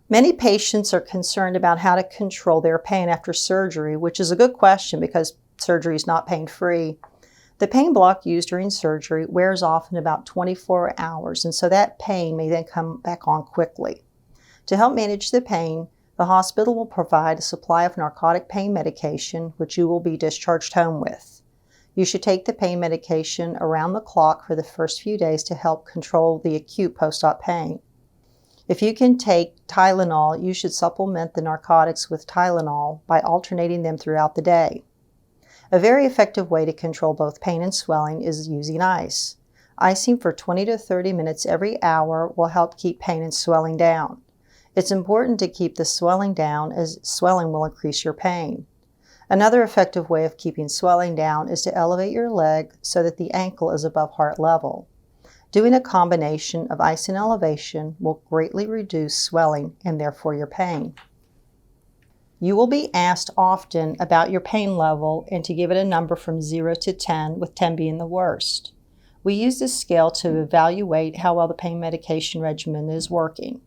Many patients are concerned about how to control their pain after surgery, which is a good question because surgery is not pain-free. The pain block used during surgery wears off in about 24 hours, and so that pain may then come back on quickly. To help manage the pain, the hospital will provide a supply of narcotic pain medication, which you will be discharged home with. You should take the pain medication around the clock for the first few days to help control the acute post-op pain. If you can take Tylenol, you should supplement the narcotics with Tylenol by alternating them throughout the day. A very effective way to control both pain and swelling is using ice. Icing for 20 to 30 minutes every hour will help keep pain and swelling down. It's important to keep the swelling down, as swelling will increase your pain. Another effective way of keeping swelling down is to elevate your leg so that the ankle is above heart level. Doing a combination of ice and elevation will greatly reduce swelling and therefore your pain. You will be asked often about your pain level and to give it a number from 0 to 10, with 10 being the worst. We use this scale to evaluate how well the pain medication regimen is working.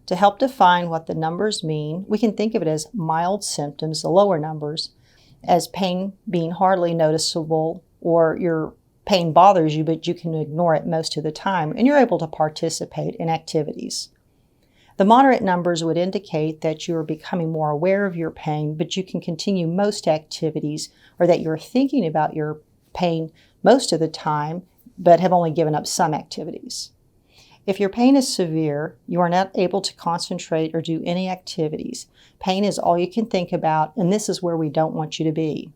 To help define what the numbers mean, we can think of it as mild symptoms, the lower numbers, as pain being hardly noticeable, or your pain bothers you but you can ignore it most of the time and you're able to participate in activities. The moderate numbers would indicate that you are becoming more aware of your pain, but you can continue most activities, or that you're thinking about your pain most of the time, but have only given up some activities. If your pain is severe, you are not able to concentrate or do any activities. Pain is all you can think about, and this is where we don't want you to be.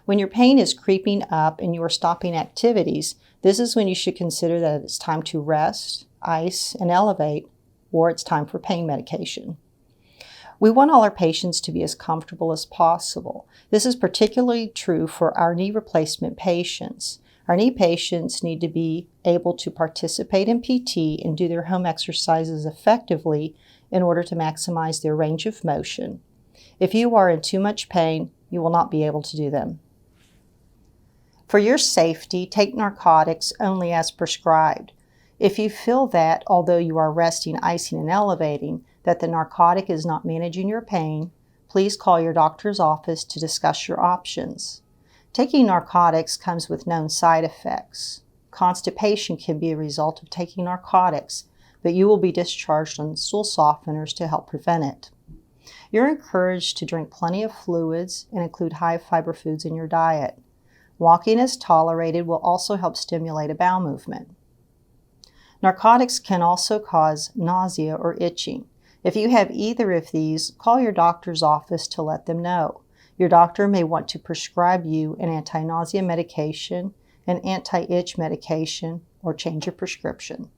When your pain is creeping up and you are stopping activities, this is when you should consider that it's time to rest, ice, and elevate, or it's time for pain medication. We want all our patients to be as comfortable as possible. This is particularly true for our knee replacement patients. Our knee patients need to be able to participate in PT and do their home exercises effectively in order to maximize their range of motion. If you are in too much pain, you will not be able to do them. For your safety, take narcotics only as prescribed. If you feel that, although you are resting, icing, and elevating, that the narcotic is not managing your pain, please call your doctor's office to discuss your options. Taking narcotics comes with known side effects. Constipation can be a result of taking narcotics, but you will be discharged on stool softeners to help prevent it. You're encouraged to drink plenty of fluids and include high fiber foods in your diet. Walking as tolerated will also help stimulate a bowel movement. Narcotics can also cause nausea or itching. If you have either of these, call your doctor's office to let them know. Your doctor may want to prescribe you an anti-nausea medication, an anti-itch medication, or change your prescription.